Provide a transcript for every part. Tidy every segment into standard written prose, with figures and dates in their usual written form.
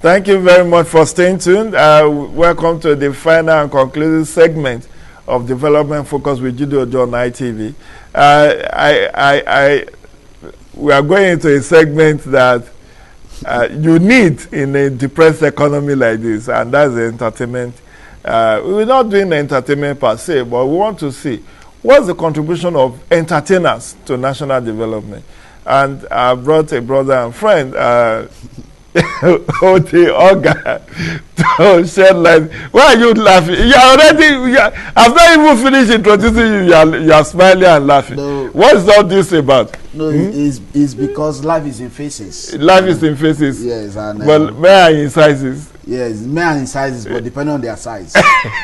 Thank you very much for staying tuned. Welcome to the final and conclusive segment of Development Focus with Judy Ojo on ITV. We are going into a segment that you need in a depressed economy like this, and that's the entertainment. We're not doing entertainment per se, but we want to see what's the contribution of entertainers to national development. And I brought a brother and friend, Ode Oga, to shed light. Why are you laughing? I've not even finished introducing you. You are smiling and laughing. No. What is all this about? No, it's because life is in phases. Life is in phases. Yes, and well, men are in sizes. Yes, men are in sizes, but depending on their size.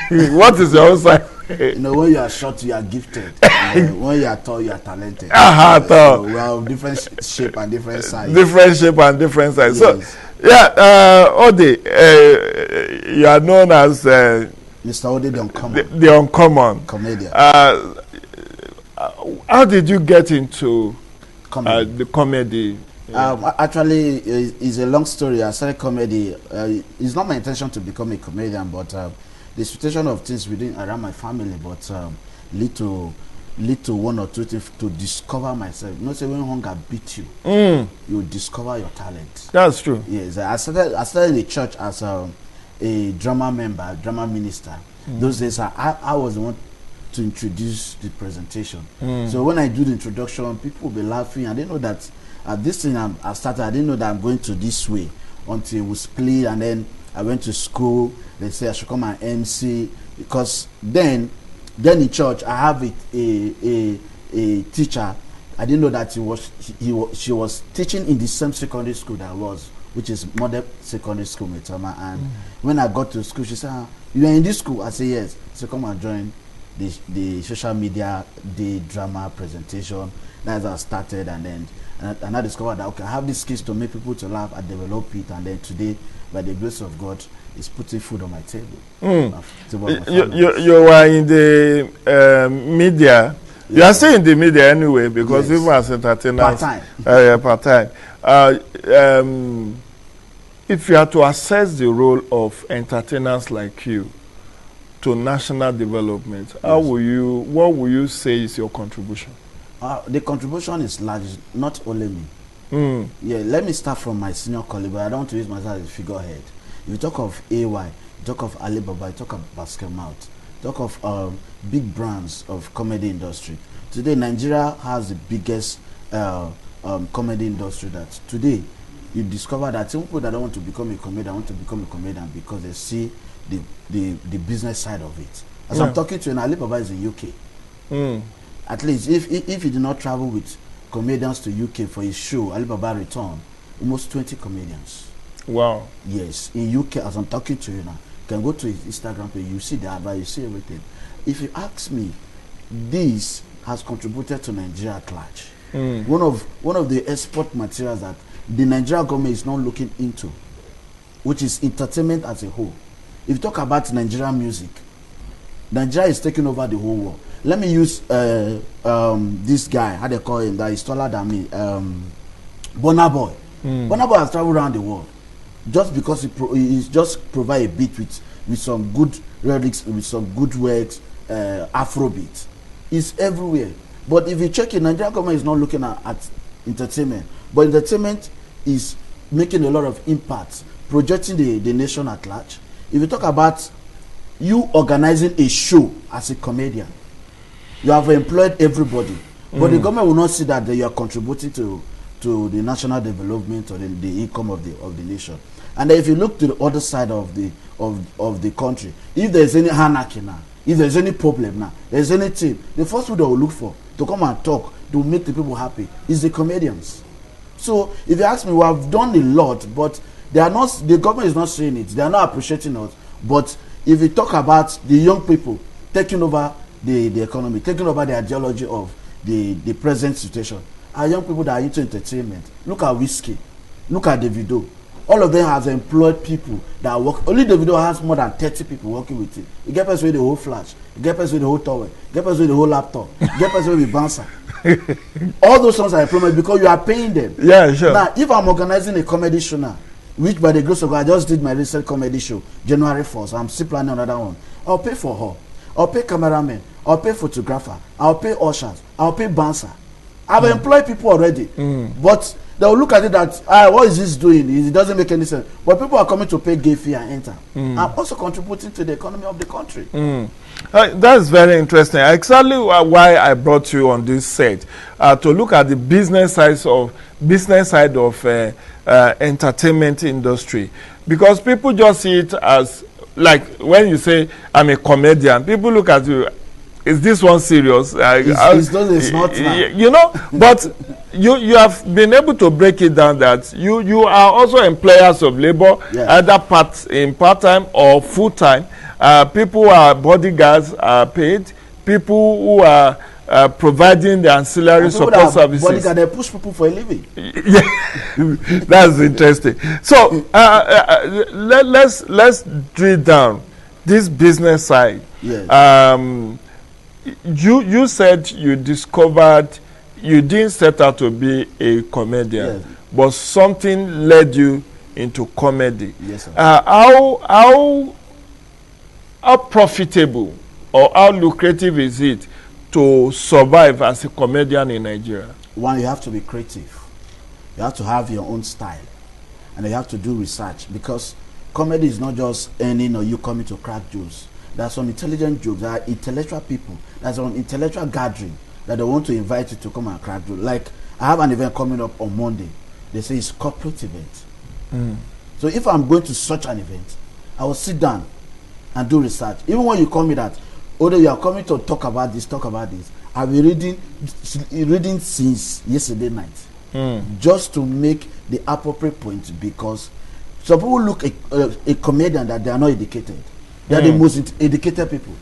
What is your own size? When you are short, you are gifted. When you are tall, you are talented. So we have different shape and different size. Different shape and different size. Yes. So, yeah, Ode, you are known as Mr. Ode the Uncommon. The Uncommon Comedian. How did you get into Comedy. the comedy? Actually, it's a long story. I started comedy. It's not my intention to become a comedian, but the situation of things within around my family, but lead to one or two things to discover myself. You know, say when hunger beat you, you discover your talent. That's true. Yes, I started in the church as a drama member, drama minister. Those days, I was the one to introduce the presentation. So when I do the introduction, people will be laughing. I didn't know that this thing I started. I didn't know that I'm going to this way until we split, and then I went to school. They say I should come and MC because then in church I have a teacher. I didn't know that she was teaching in the same secondary school that I was, which is Model Secondary School, Metama. And when I got to school, she said, "You are in this school?" I said, "Yes." So come and join the social media day drama presentation. That's how I started, and I discovered that okay, I have these skills to make people to laugh. I develop it, and then today, by the grace of God, is putting food on my table. You were in the media. Yeah. You are still in the media anyway, because yes, even as entertainers, part-time. If you are to assess the role of entertainers like you to national development, yes, what will you say is your contribution? The contribution is large, not only me. Yeah, let me start from my senior colleague, but I don't want to use myself as a figurehead. If you talk of AY, you talk of Alibaba, you talk of Basket Mouth, talk of big brands of comedy industry. Today, Nigeria has the biggest comedy industry. That today, you discover that some people that don't want to become a comedian want to become a comedian because they see the business side of it. As I'm talking to you, Alibaba is in UK. At least, if he did not travel with comedians to UK for his show, Alibaba return, almost 20 comedians. Wow. Yes, in UK, as I'm talking to you now, you can go to his Instagram page, you see the advert, you see everything. If you ask me, this has contributed to Nigeria at large. One of the export materials that the Nigerian government is not looking into, which is entertainment as a whole. If you talk about Nigerian music, Nigeria is taking over the whole world. Let me use this guy, how they call him, that is taller than me, Burna Boy. Burna Boy has traveled around the world just because he just provide a beat with some good lyrics, with some good works, Afrobeat. It's everywhere. But if you check it, Nigerian government is not looking at entertainment, but entertainment is making a lot of impact, projecting the nation at large. If you talk about you organizing a show as a comedian, you have employed everybody, but the government will not see that you are contributing to the national development or the income of the nation. And if you look to the other side of the country, if there's any anarchy now, if there's any problem now, there's anything, the first people they will look for to come and talk to make the people happy is the comedians. So if you ask me, we have done a lot, but the government is not saying it, they are not appreciating us. But if you talk about the young people taking over the economy, taking over the ideology of the present situation, our young people that are into entertainment, look at Whiskey, look at Davido. All of them have employed people that work. Only Davido has more than 30 people working with it. You get person with the whole flash, you get person with the whole tower, you get person with the whole laptop, you get person with the bouncer. All those songs are employment because you are paying them. Yeah, sure. Now, if I'm organizing a comedy show now, which by the grace of God, I just did my recent comedy show, January 4th. I'm still planning another one. I'll pay for her. I'll pay cameraman. I'll pay photographer. I'll pay ushers. I'll pay bouncer. I've employed people already. But they'll look at it that, what is this doing? It doesn't make any sense. But people are coming to pay gate fee and enter. I'm also contributing to the economy of the country. That's very interesting. Exactly why I brought you on this set, to look at the business side of entertainment industry, because people just see it as, like, when you say I'm a comedian, people look at you, is this one serious? It's not now. You know, but you have been able to break it down that you are also employers of labor, either part-time or full-time. People who are bodyguards are paid. People who are providing the ancillary support services. Bodyguard, they push people for a living. Yeah, that's interesting. So let's drill down this business side. Yes. You said you discovered you didn't set out to be a comedian, yes, but something led you into comedy. Yes, sir. How profitable or how lucrative is it to survive as a comedian in Nigeria? One, you have to be creative. You have to have your own style, and you have to do research, because comedy is not just earning or you coming to crack jokes. There are some intelligent jokes. There are intellectual people. There's an intellectual gathering that they want to invite you to come and crack jokes. Like, I have an event coming up on Monday. They say it's corporate event. So if I'm going to such an event, I will sit down and do research. Even when you call me that, although you are coming to talk about this, I've been reading since yesterday night, just to make the appropriate point, because some people look a comedian that they are not educated. They are the most educated people.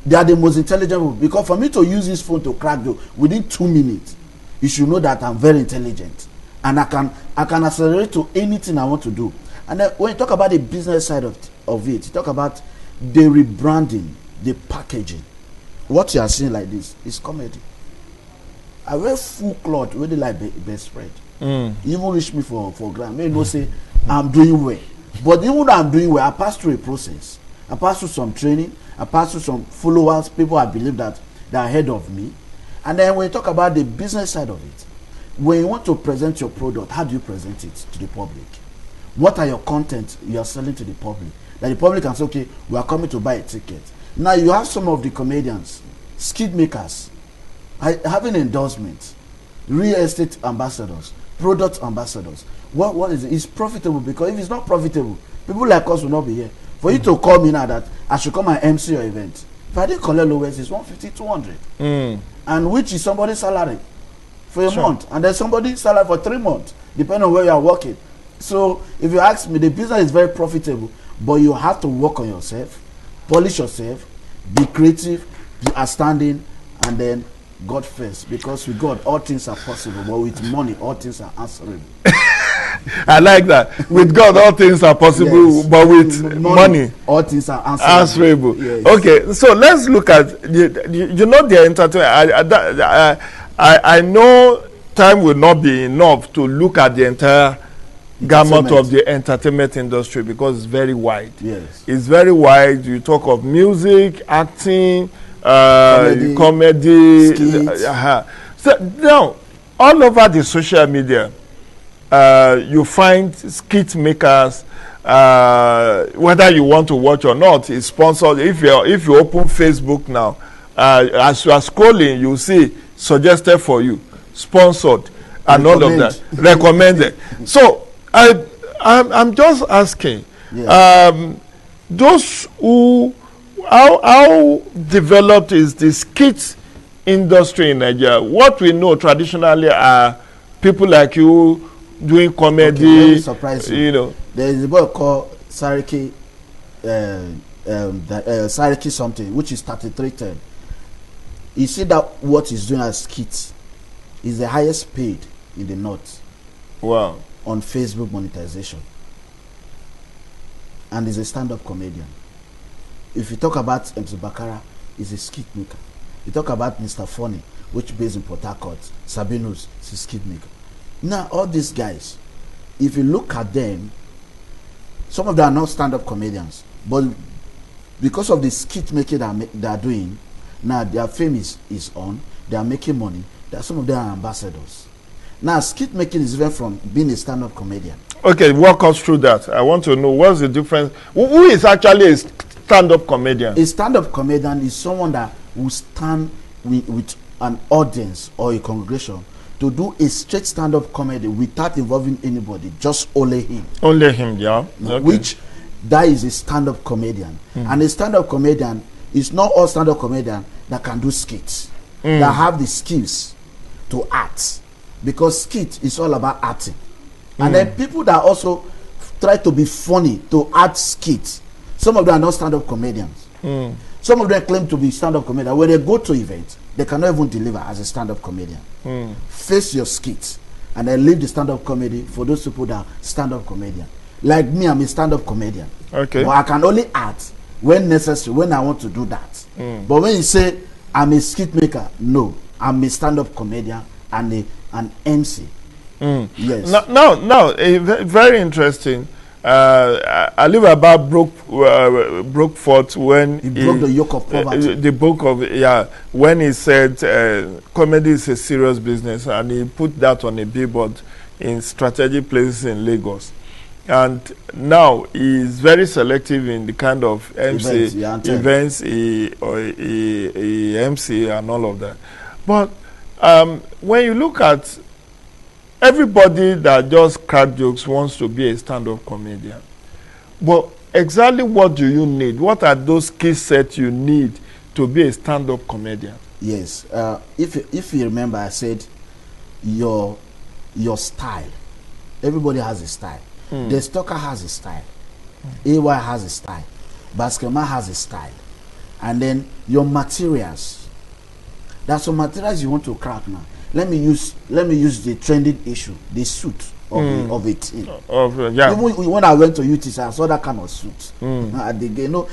They are the most intelligent people. Because for me to use this phone to crack joke within 2 minutes, you should know that I'm very intelligent, and I can accelerate to anything I want to do. And then when you talk about the business side of it, you talk about the rebranding, the packaging. What you are seeing like this is comedy. I wear full cloth, really like best spread. You even reach me for grant. May no say I'm doing well. But even though I'm doing well, I pass through a process. I pass through some training. I pass through some followers, people I believe that they are ahead of me. And then when you talk about the business side of it, when you want to present your product, how do you present it to the public? What are your content you are selling to the public? That the public can say, okay, we are coming to buy a ticket. Now you have some of the comedians, skit makers, having endorsements, real estate ambassadors, product ambassadors. What is it? It's profitable, because if it's not profitable, people like us will not be here. For you to call me now that I should come and MC your event, if I didn't collect lowest, it's 150, 200. And which is somebody's salary for a month. And then somebody's salary for 3 months, depending on where you are working. So if you ask me, the business is very profitable, but you have to work on yourself, polish yourself, be creative, be outstanding, and then God first. Because with God, all things are possible, but with money, all things are answerable. I like that. With God, all things are possible, yes, but with money, all things are answerable. Yes. Okay, so let's look at you know the entertainment. I know time will not be enough to look at the entire gamut of the entertainment industry, because it's very wide. Yes, it's very wide. You talk of music, acting, comedy. So now, all over the social media, you find skit makers. Whether you want to watch or not, is sponsored. If you open Facebook now, as you are scrolling, you see suggested for you, sponsored, and all of that, recommended. So I'm just asking, those who, how developed is the skit industry in Nigeria? What we know traditionally are people like you doing comedy. Okay, let me surprise you. You know, there is a boy called Sariki, Sariki something, which is 3310. You see that what he's doing as skits is the highest paid in the north. Wow. On Facebook monetization, and he's a stand-up comedian. If you talk about MC Bakara, he's a skit maker. You talk about Mr. Funny, which based in Port Harcourt, Sabinus, he's a skit maker. Now all these guys, if you look at them, some of them are not stand-up comedians, but because of the skit making they are doing, now their fame is on, they are making money. Some of them are ambassadors. Now, skit making is different from being a stand-up comedian. Okay, walk us through that. I want to know what's the difference. Who is actually a stand-up comedian? A stand-up comedian is someone that will stand with an audience or a congregation to do a straight stand-up comedy without involving anybody, just only him. Only him, yeah. Okay. Which that is a stand-up comedian. And a stand-up comedian is not all stand-up comedian that can do skits, that have the skills to act, because skit is all about acting. And then people that also try to be funny to act skits, some of them are not stand-up comedians. Some of them claim to be stand-up comedians. When they go to events, they cannot even deliver as a stand-up comedian. Face your skits and then leave the stand-up comedy for those people that are stand-up comedian. Like me, I'm a stand-up comedian. Okay. But I can only act when necessary, when I want to do that. But when you say I'm a skit maker, no, I'm a stand-up comedian and an MC. Yes. No, very interesting. Ali Baba broke forth when he broke the yoke of poverty. The book of when he said comedy is a serious business, and he put that on a billboard in strategic places in Lagos. And now he is very selective in the kind of events he MC and all of that. But when you look at everybody that just crack jokes wants to be a stand-up comedian. But exactly what do you need? What are those skill sets you need to be a stand-up comedian? Yes. If you remember, I said your style. Everybody has a style. The Stalker has a style. AY has a style. Basketman has a style. And then your materials. There's some materials you want to crack now. Let me use the trending issue, the suit of it. Even when I went to UTC, I saw that kind of suit. At the game, no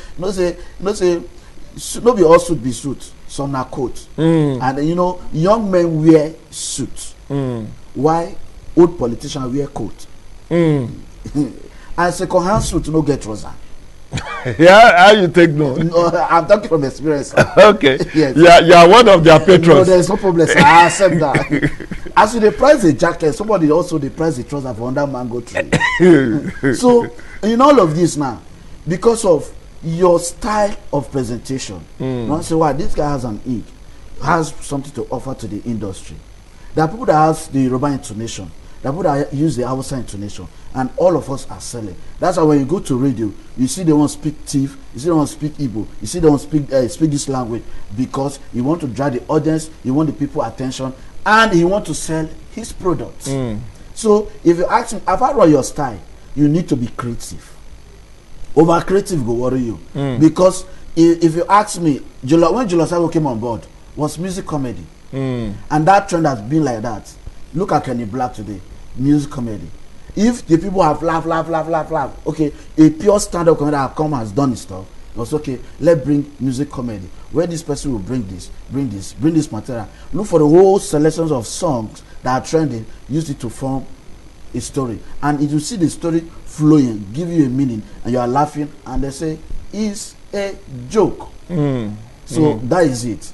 be all suit be suit. Some are coat. And young men wear suit. Why old politicians wear coat? And second-hand suit no get trouser. How you take no? No, I'm talking from experience. Okay. Yes. You are one of their patrons. No, there's no problem, sir. I accept that. As they price the jacket, somebody also they price the trouser for under mango tree. So in all of this now, because of your style of presentation, you say, wow, this guy has an ink, has something to offer to the industry. There are people that have the Yoruba intonation. There are people that use the Hausa intonation, and all of us are selling. That's why when you go to radio, you see they want to speak Tiv, you see they want to speak Igbo, you see they want to speak this language, because you want to drive the audience, you want the people attention, and you want to sell his products. So if you ask me, apart from your style, you need to be creative. Over creative go worry you, because if you ask me, when Julius Sabo came on board, was music comedy, and that trend has been like that. Look at Kenny Black today, music comedy. If the people have laugh, okay, a pure stand-up comedy have come has done his stuff. It was okay. Let's bring music comedy. Where this person will bring this material. Look for the whole selections of songs that are trending. Use it to form a story, and if you see the story flowing, give you a meaning, and you are laughing, and they say it's a joke. So that is it.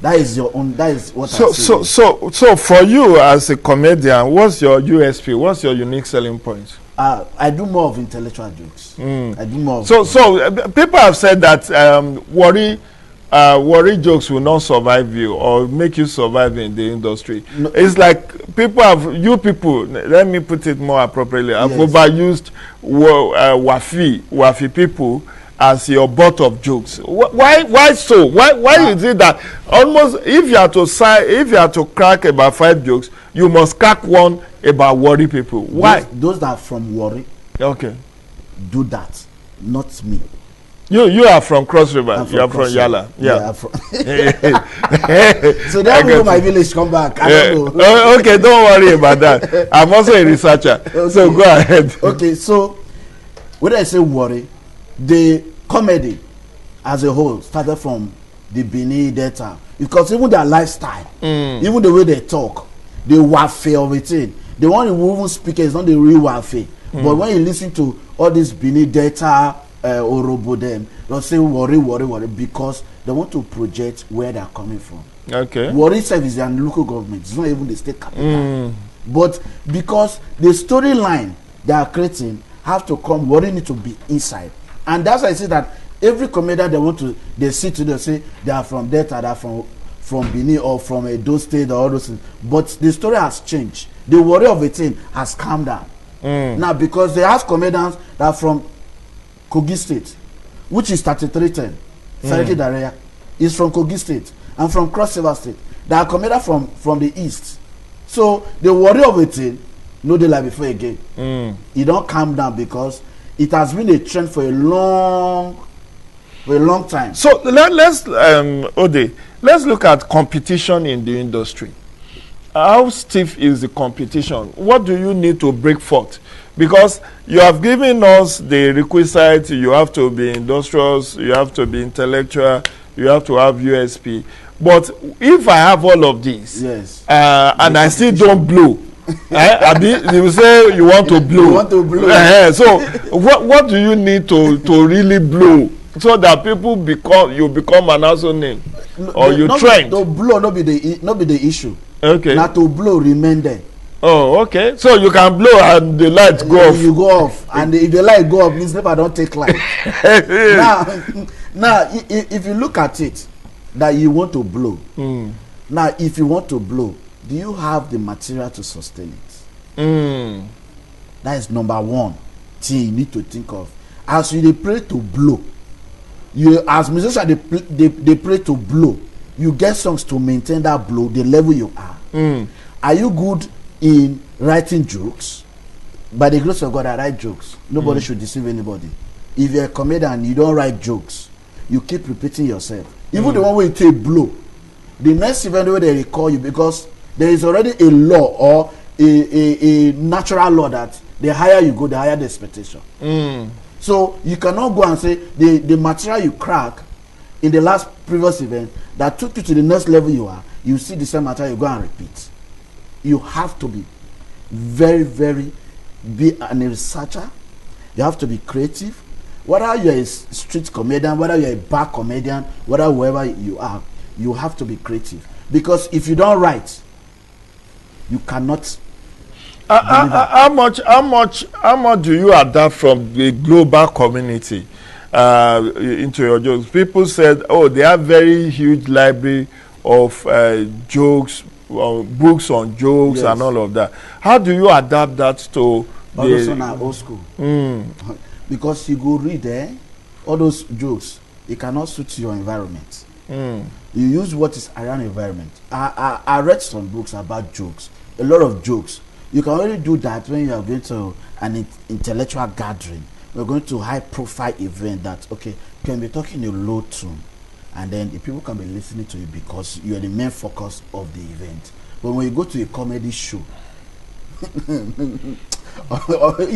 That is your own. That is what. So for you as a comedian, what's your USP? What's your unique selling point? I do more of intellectual jokes. I do more. So people have said that worry jokes will not survive you or make you survive in the industry. No, it's like people. Let me put it more appropriately. Have overused wafi people as your butt of jokes. Why so? Why is it that almost if you are to crack about 5 jokes, you must crack one about worry people? Why? Those that are from worry, okay, do that, not me. You are from Cross River. You are from Yala. Yeah. So then we my village come back. I don't know. Okay, don't worry about that. I'm also a researcher. Okay. So go ahead. Okay, so when I say worry, the comedy as a whole started from the Benin Delta, because even their lifestyle, even the way they talk, the warfare of it, The one who even speak is not the real Wafe. But when you listen to all this Bini Delta, Orobo them, they'll say worry, because they want to project where they're coming from. Okay. Worry service is an local government. It's not even the state capital. But because the storyline they are creating have to come, worry need to be inside. And that's why I say that every comedian they sit to, they say they are from Delta, they are from Benin or from Edo State or all those things. But the story has changed. The worry of a thing has calmed down. Now, because they have comedians that are from Kogi State, which is 3310. Sariki Dareya is from Kogi State and from Cross River State. They are comedians from the east. So the worry of a thing, no day like before again. It don't calm down because it has been a trend for a long time. So let's Ode, let's look at competition in the industry. How stiff is the competition? What do you need to break forth? Because you have given us the requisite, you have to be industrious, you have to be intellectual, you have to have USP. But if I have all of these, Yes. And I still don't blow, you say you want to blow. You want to blow. So what do you need to really blow so that people become an household name or you trend? To blow not be the issue. Okay. Not to blow remain there. Oh, okay. So you can blow and the lights go off. You go off, and if the light go off, means never don't take light. now, if you look at it, that you want to blow. Now, if you want to blow, do you have the material to sustain it? That is number one thing you need to think of. As you pray to blow, you as musicians they pray to blow. You get songs to maintain that blow, the level you are. Are you good in writing jokes? By the grace of God, I write jokes. Nobody should deceive anybody. If you're a comedian and you don't write jokes, you keep repeating yourself. Even the one where you take blow, the next event where they recall you, because there is already a law or a natural law that the higher you go, the higher the expectation. So you cannot go and say the material you crack in the last previous event that took you to the next level you are, you see the same material, you go and repeat. You have to be very, very, be a researcher. You have to be creative. Whether you're a street comedian, whether you're a bar comedian, whoever you are, you have to be creative. Because if you don't write, you cannot. How much do you adapt from the global community into your jokes? People said, oh, they have very huge library of jokes, books on jokes, yes, and all of that. How do you adapt that to all those on our old school? Because you go read all those jokes, it cannot suit your environment. You use what is around the environment. I read some books about jokes, a lot of jokes. You can only do that when you are going to an intellectual gathering. We're going to high profile event that, okay, you can be talking in a low tone, and then the people can be listening to you because you are the main focus of the event. But when you go to a comedy show, you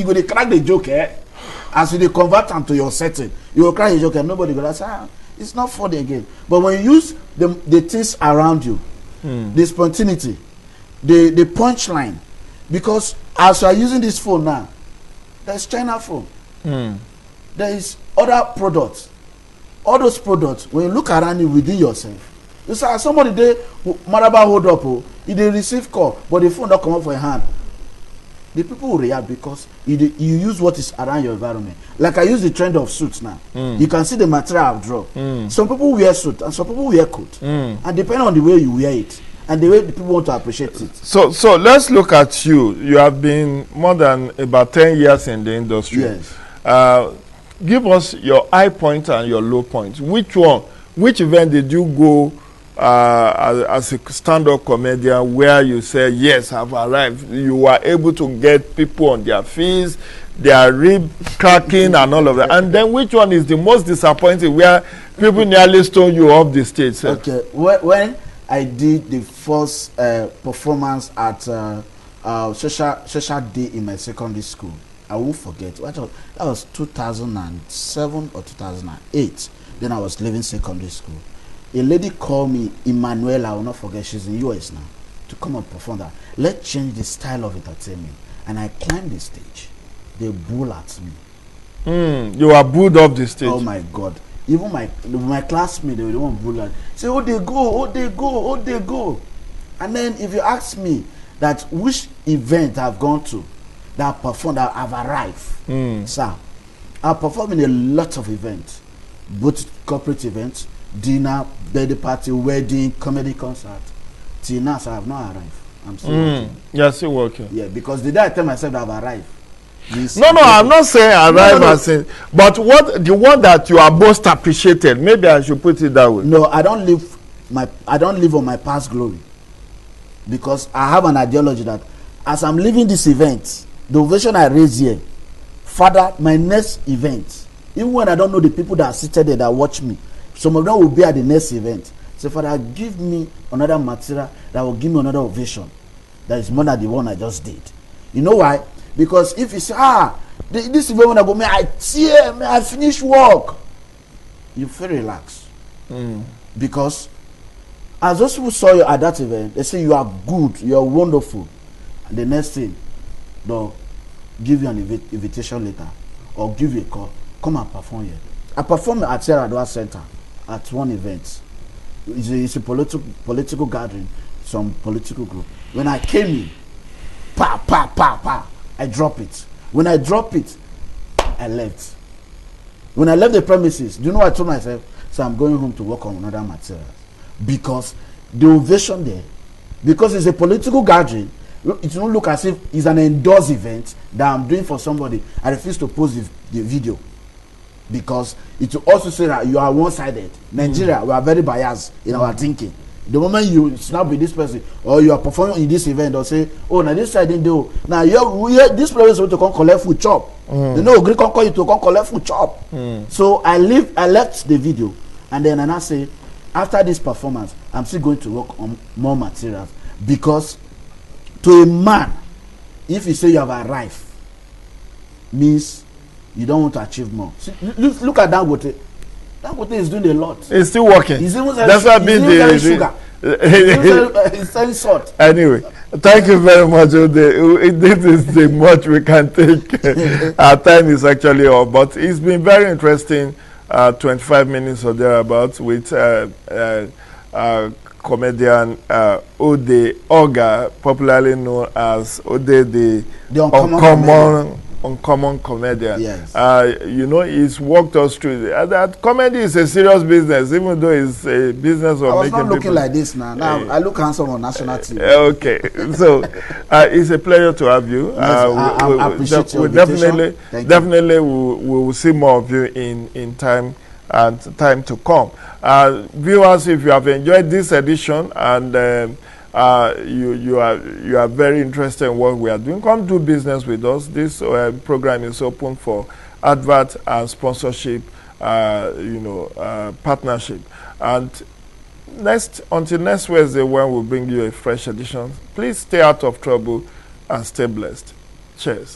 go to crack the joke, as you convert them to your setting, you will crack the joke and nobody will say, it's not funny again. But when you use the things around you, the spontaneity, the punchline, because as you are using this phone now, there's China phone, there is other products. All those products, when you look around you within yourself, you say somebody there, Maraba hold up, they receive call, but the phone don't come up for your hand. The people will react because you use what is around your environment. Like I use the trend of suits now. You can see the material I've drawn. Some people wear suit and some people wear coat. And depending on the way you wear it and the way the people want to appreciate it. So let's look at you. You have been more than about 10 years in the industry. Yes. Give us your high point and your low point. Which event did you go as a stand-up comedian where you say, yes, I've arrived? You were able to get people on their feet, their rib cracking and all of that. And then which one is the most disappointing where people nearly stole you off the stage? Sir? Okay, when I did the first performance at Social Day in my secondary school, I won't forget. That was 2007 or 2008. Then I was leaving secondary school. A lady called me, Emmanuel, I will not forget, she's in US now. to come and perform that. Let's change the style of entertainment. And I climbed the stage. They bull at me. You are booed off the stage. Oh my God. Even my classmates, they were the one bull at. Say, oh they go, oh they go, oh they go. And then if you ask me that which event I've gone to, that I've performed, that I've arrived, sir, I've performed in a lot of events, both corporate events, dinner, birthday party, wedding, comedy concert. Till now, sir, I've not arrived. I'm still working. You're still working. Yeah, because the day I tell myself that I've arrived. No, I'm not saying arrive as in, but what the one that you are most appreciated, maybe I should put it that way. No, I don't live on my past glory, because I have an ideology that as I'm leaving this event, the ovation I raise here, Father, my next event, even when I don't know the people that are seated there that watch me, some of them will be at the next event. So Father, give me another material that will give me another ovation that is more than the one I just did. You know why? Because if you say, this event when I go, may I tear, may I finish work, you feel relaxed. Because as those people saw you at that event, they say you are good, you are wonderful. And the next thing, they'll give you an invitation letter or give you a call, come and perform here. I performed at Sierra Adwa Center at one event. It's a political gathering, some political group. When I came in, I drop it. When I drop it, I left. When I left the premises, do you know what I told myself? So I'm going home to work on another material. Because the ovation there, because it's a political gathering, it won't look as if it's an endorsed event that I'm doing for somebody. I refuse to post the video. Because it will also say that you are one-sided. Nigeria, we are very biased in our thinking. The moment you snap with this person or you are performing in this event, they'll say, oh, now this side didn't do. Now this person is going to come collect food chop. They know Greek can call you to come collect food chop. So I left the video, and then I say, after this performance, I'm still going to work on more materials. Because to a man, if you say you have arrived, means you don't want to achieve more. See, look at Dangote. Dangote is doing a lot. It's still working. He's even That's what selling sugar. He's selling salt. Anyway, thank you very much, Ode. This is the much we can take. Our time is actually up, but it's been very interesting. 25 minutes or thereabouts with comedian Ode Oga, popularly known as Ode the uncommon comedian. Yes. You know, he's walked us through that comedy is a serious business, even though it's a business of making people. I was not looking like this now. Now I look handsome on national TV. Okay, so it's a pleasure to have you. Yes, I appreciate your definitely we will see more of you in time and time to come. Viewers, if you have enjoyed this edition and you are very interested in what we are doing, come do business with us. This program is open for advert and sponsorship, partnership. And until next Wednesday, when we bring you a fresh edition, please stay out of trouble and stay blessed. Cheers.